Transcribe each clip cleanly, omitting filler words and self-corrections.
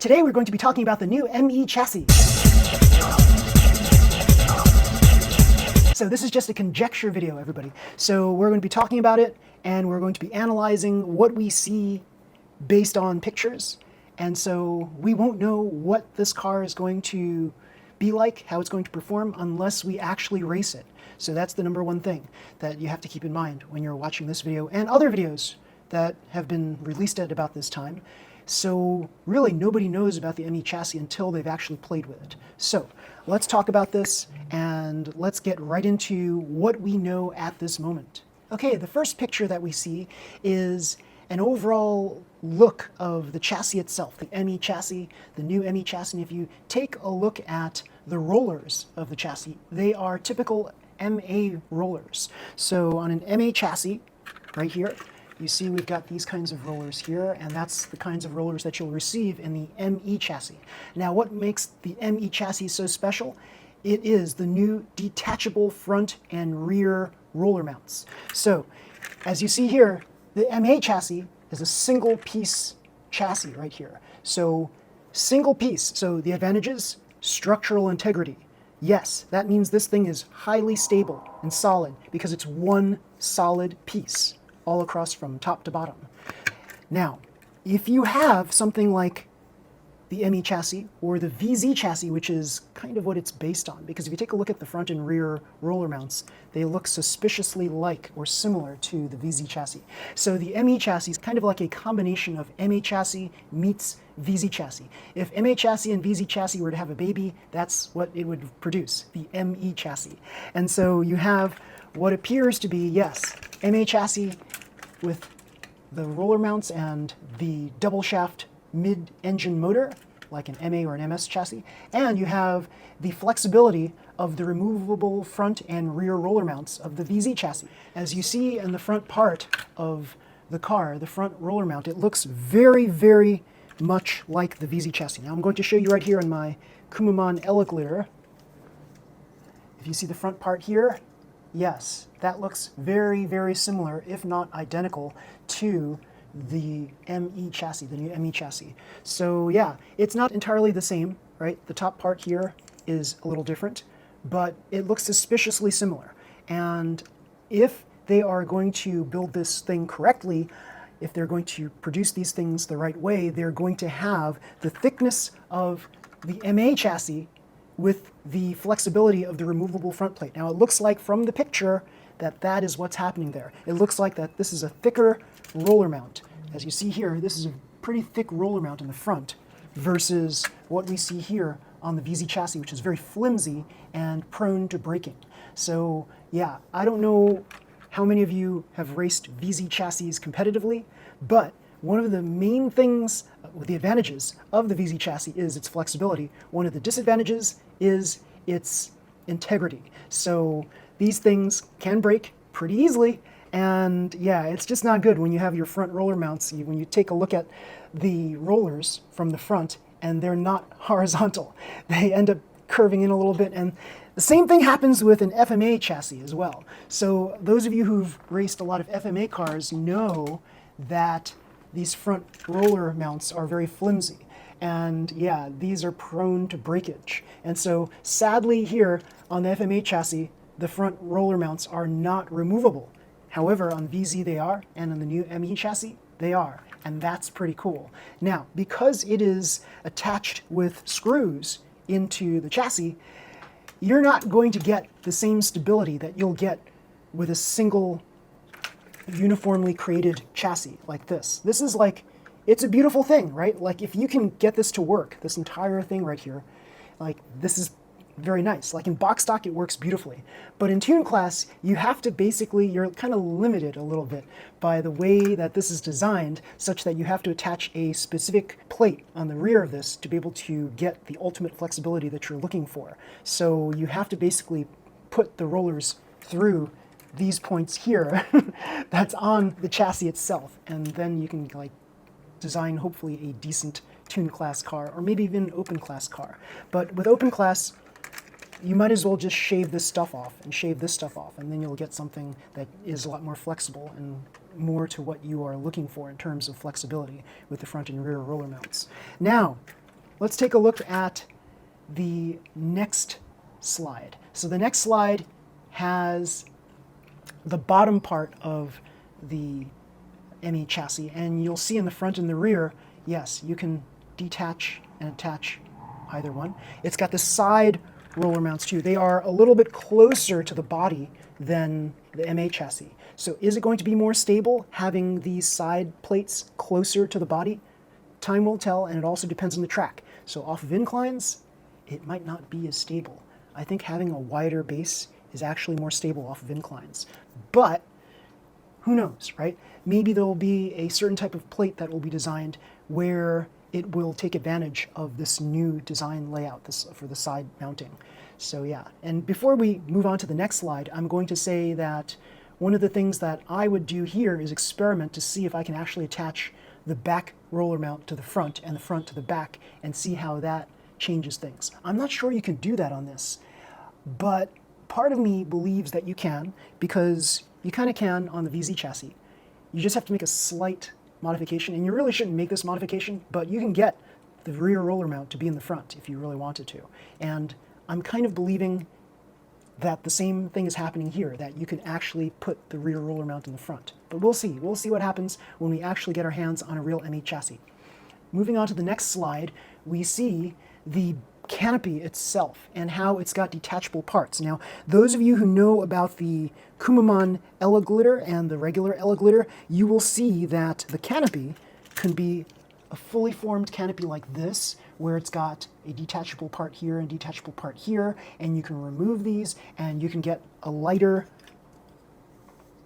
Today we're going to be talking about the new ME chassis. So this is just a conjecture video, everybody. So we're going to be talking about it, and we're going to be analyzing what we see based on pictures. And so we won't know what this car is going to be like, how it's going to perform, unless we actually race it. So that's the number one thing that you have to keep in mind when you're watching this video and other videos that have been released at about this time. So really nobody knows about the ME chassis until they've actually played with it. So let's talk about this and let's get right into what we know at this moment. Okay, the first picture that we see is an overall look of the chassis itself, the ME chassis, the new ME chassis. And if you take a look at the rollers of the chassis, they are typical MA rollers. So on an MA chassis, right here, you see we've got these kinds of rollers here, and that's the kinds of rollers that you'll receive in the ME chassis. Now, what makes the ME chassis so special? It is the new detachable front and rear roller mounts. So, as you see here, the MA chassis is a single piece chassis right here. So, single piece. So the advantages, structural integrity. Yes, that means this thing is highly stable and solid because it's one solid piece all across from top to bottom. Now, if you have something like the ME chassis or the VZ chassis, which is kind of what it's based on, because if you take a look at the front and rear roller mounts, they look suspiciously like or similar to the VZ chassis. So the ME chassis is kind of like a combination of ME chassis meets VZ chassis. If ME chassis and VZ chassis were to have a baby, that's what it would produce, the ME chassis. And so you have what appears to be, yes, ME chassis with the roller mounts and the double shaft mid-engine motor, like an MA or an MS chassis, and you have the flexibility of the removable front and rear roller mounts of the VZ chassis. As you see in the front part of the car, the front roller mount, it looks very, very much like the VZ chassis. Now I'm going to show you right here on my Kumamon Glitter. If you see the front part here, yes, that looks very, very similar, if not identical, to the ME chassis, the new ME chassis. So yeah, it's not entirely the same, right? The top part here is a little different, but it looks suspiciously similar. And if they are going to build this thing correctly, if they're going to produce these things the right way, they're going to have the thickness of the MA chassis with the flexibility of the removable front plate. Now it looks like from the picture that is what's happening there. It looks like that this is a thicker roller mount. As you see here, this is a pretty thick roller mount in the front versus what we see here on the VZ chassis, which is very flimsy and prone to breaking. So yeah, I don't know how many of you have raced VZ chassis competitively, but one of the main things with the advantages of the VZ chassis is its flexibility. One of the disadvantages is its integrity. So these things can break pretty easily, and yeah, it's just not good when you have your front roller mounts. When you take a look at the rollers from the front, and they're not horizontal. They end up curving in a little bit, and the same thing happens with an FMA chassis as well. So those of you who've raced a lot of FMA cars know that these front roller mounts are very flimsy. And yeah, these are prone to breakage. And so sadly here on the FMA chassis, the front roller mounts are not removable. However, on VZ they are, and on the new ME chassis, they are. And that's pretty cool. Now, because it is attached with screws into the chassis, you're not going to get the same stability that you'll get with a single uniformly created chassis like this. This is like, it's a beautiful thing, right? Like if you can get this to work, this entire thing right here, like this is very nice. Like in box stock, it works beautifully. But in tune class, you have to basically, you're kind of limited a little bit by the way that this is designed, such that you have to attach a specific plate on the rear of this to be able to get the ultimate flexibility that you're looking for. So you have to basically put the rollers through these points here that's on the chassis itself, and then you can like design hopefully a decent tune class car, or maybe even an open class car. But with open class, you might as well just shave this stuff off and shave this stuff off, and then you'll get something that is a lot more flexible and more to what you are looking for in terms of flexibility with the front and rear roller mounts. Now, let's take a look at the next slide. So the next slide has the bottom part of the ME chassis, and you'll see in the front and the rear, yes, you can detach and attach either one. It's got the side roller mounts too. They are a little bit closer to the body than the MA chassis. So is it going to be more stable having these side plates closer to the body? Time will tell, and it also depends on the track. So off of inclines, it might not be as stable. I think having a wider base is actually more stable off of inclines. But who knows, right? Maybe there will be a certain type of plate that will be designed where it will take advantage of this new design layout for the side mounting. So yeah, and before we move on to the next slide, I'm going to say that one of the things that I would do here is experiment to see if I can actually attach the back roller mount to the front and the front to the back and see how that changes things. I'm not sure you can do that on this, but part of me believes that you can, because you kind of can on the VZ chassis. You just have to make a slight modification, and you really shouldn't make this modification, but you can get the rear roller mount to be in the front if you really wanted to. And I'm kind of believing that the same thing is happening here, that you can actually put the rear roller mount in the front. But we'll see. We'll see what happens when we actually get our hands on a real ME chassis. Moving on to the next slide, we see the canopy itself and how it's got detachable parts. Now, those of you who know about the Kumamon Ella glitter and the regular Ella glitter, you will see that the canopy can be a fully formed canopy like this, where it's got a detachable part here and detachable part here, and you can remove these and you can get a lighter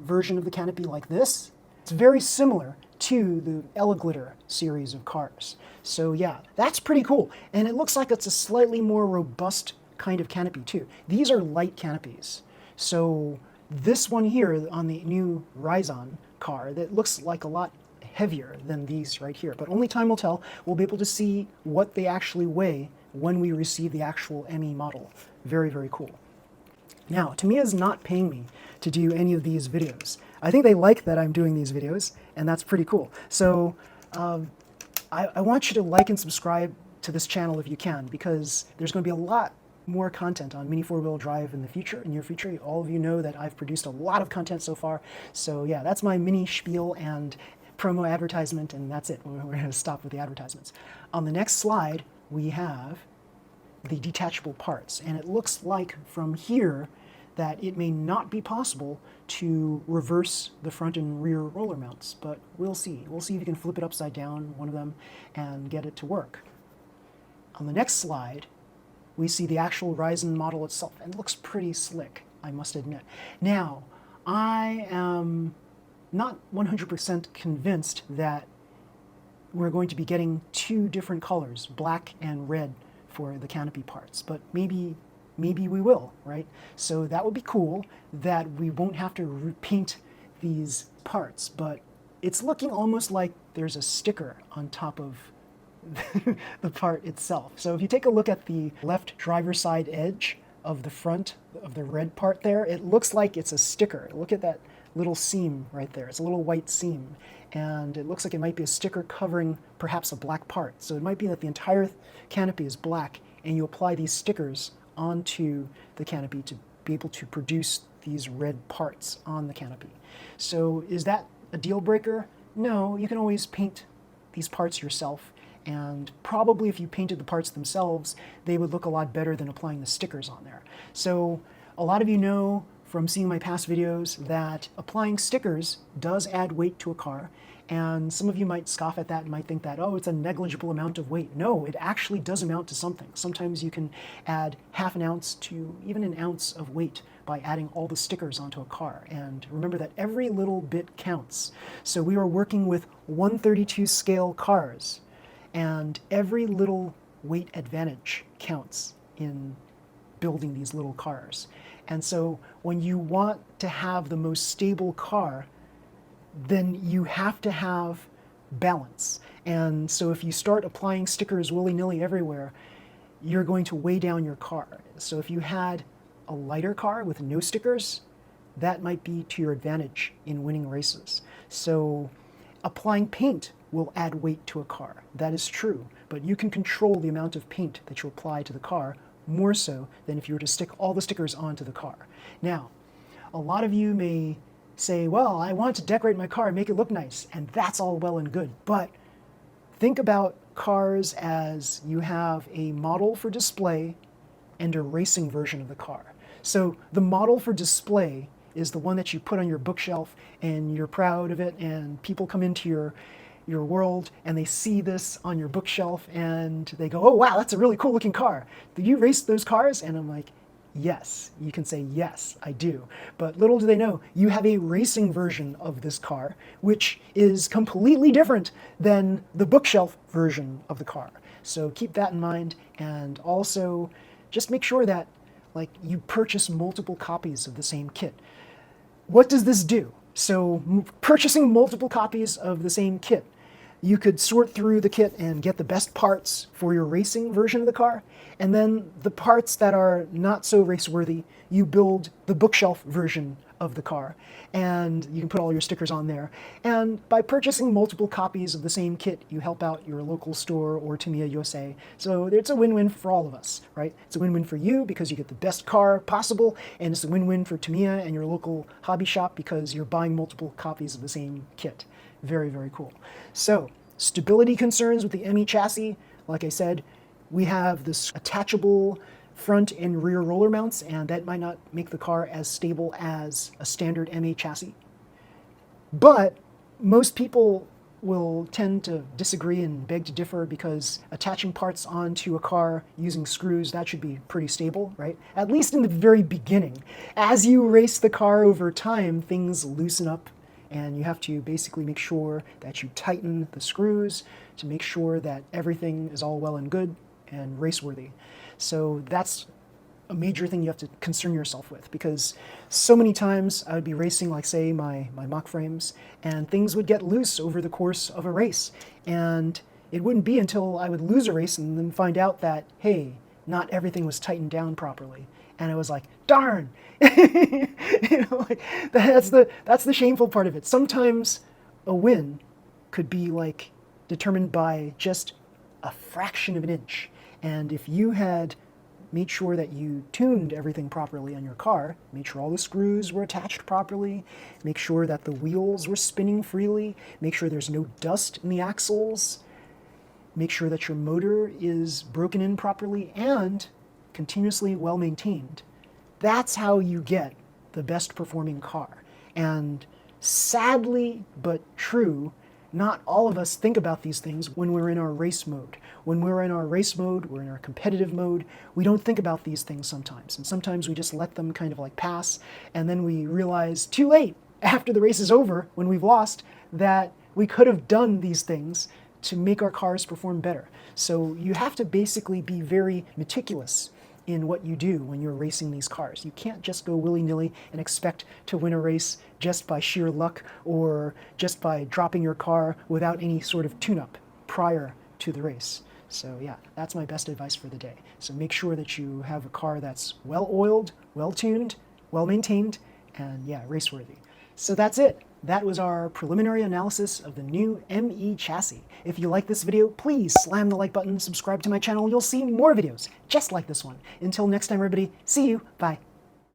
version of the canopy like this. It's very similar to the Ella glitter series of cars. So yeah, that's pretty cool. And it looks like it's a slightly more robust kind of canopy too. These are light canopies. So this one here on the new Ryzon car, that looks like a lot heavier than these right here, but only time will tell. We'll be able to see what they actually weigh when we receive the actual ME model. Very, very cool. Now, Tamiya is not paying me to do any of these videos. I think they like that I'm doing these videos, and that's pretty cool. So I want you to like and subscribe to this channel if you can, because there's going to be a lot more content on Mini 4-wheel drive in the future, in your future. All of you know that I've produced a lot of content so far. So yeah, that's my mini spiel and promo advertisement, and that's it. We're going to stop with the advertisements. On the next slide, we have the detachable parts, and it looks like from here that it may not be possible to reverse the front and rear roller mounts, but we'll see. We'll see if you can flip it upside down, one of them, and get it to work. On the next slide, we see the actual Ryzen model itself, and it looks pretty slick, I must admit. Now, I am not 100% convinced that we're going to be getting two different colors, black and red, for the canopy parts, but maybe we will, right? So that would be cool, that we won't have to repaint these parts, but it's looking almost like there's a sticker on top of the part itself. So if you take a look at the left driver's side edge of the front of the red part there, it looks like it's a sticker. Look at that little seam right there. It's a little white seam, and it looks like it might be a sticker covering perhaps a black part. So it might be that the entire canopy is black, and you apply these stickers onto the canopy to be able to produce these red parts on the canopy. So is that a deal breaker? No, you can always paint these parts yourself, and probably if you painted the parts themselves, they would look a lot better than applying the stickers on there. So a lot of you know from seeing my past videos that applying stickers does add weight to a car, and some of you might scoff at that and might think that, oh, it's a negligible amount of weight. No, it actually does amount to something. Sometimes you can add half an ounce to even an ounce of weight by adding all the stickers onto a car. And remember that every little bit counts. So we are working with 1/32 scale cars, and every little weight advantage counts in building these little cars. And so when you want to have the most stable car, then you have to have balance. And so if you start applying stickers willy-nilly everywhere, you're going to weigh down your car. So if you had a lighter car with no stickers, that might be to your advantage in winning races. So applying paint will add weight to a car. That is true. but you can control the amount of paint that you apply to the car more so than if you were to stick all the stickers onto the car. Now, a lot of you may say, well, I want to decorate my car and make it look nice, and that's all well and good, but think about cars as you have a model for display and a racing version of the car. So the model for display is the one that you put on your bookshelf and you're proud of it, and people come into your world and they see this on your bookshelf and they go, oh wow, that's a really cool looking car. Do you race those cars? And I'm like, yes. You can say, yes, I do. But little do they know, you have a racing version of this car, which is completely different than the bookshelf version of the car. So keep that in mind, and also just make sure that you purchase multiple copies of the same kit. What does this do? So purchasing multiple copies of the same kit, you could sort through the kit and get the best parts for your racing version of the car, and then the parts that are not so race-worthy, you build the bookshelf version of the car, and you can put all your stickers on there. And by purchasing multiple copies of the same kit, you help out your local store or Tamiya USA. So it's a win-win for all of us, right? It's a win-win for you because you get the best car possible, and it's a win-win for Tamiya and your local hobby shop because you're buying multiple copies of the same kit. Very, very cool. So, stability concerns with the ME chassis, like I said, we have this attachable front and rear roller mounts, and that might not make the car as stable as a standard ME chassis. But most people will tend to disagree and beg to differ because attaching parts onto a car using screws, that should be pretty stable, right? At least in the very beginning. As you race the car over time, things loosen up, and you have to basically make sure that you tighten the screws to make sure that everything is all well and good and race-worthy. So that's a major thing you have to concern yourself with, because so many times I would be racing, like say my mock frames, and things would get loose over the course of a race. And it wouldn't be until I would lose a race and then find out that, hey, not everything was tightened down properly. And I was like, darn! That's the shameful part of it. Sometimes a win could be determined by just a fraction of an inch. And if you had made sure that you tuned everything properly on your car, made sure all the screws were attached properly, make sure that the wheels were spinning freely, make sure there's no dust in the axles, make sure that your motor is broken in properly and continuously well maintained, that's how you get the best performing car. And sadly but true, not all of us think about these things when we're in our race mode. When we're in our race mode, we're in our competitive mode, we don't think about these things sometimes. And sometimes we just let them kind of pass, and then we realize too late, after the race is over, when we've lost, that we could have done these things to make our cars perform better. So you have to basically be very meticulous in what you do when you're racing these cars. You can't just go willy-nilly and expect to win a race just by sheer luck or just by dropping your car without any sort of tune-up prior to the race. So yeah, that's my best advice for the day. So make sure that you have a car that's well-oiled, well-tuned, well-maintained, and yeah, race-worthy. So that's it. That was our preliminary analysis of the new ME chassis. If you like this video, please slam the like button, subscribe to my channel. You'll see more videos just like this one. Until next time, everybody, see you. Bye.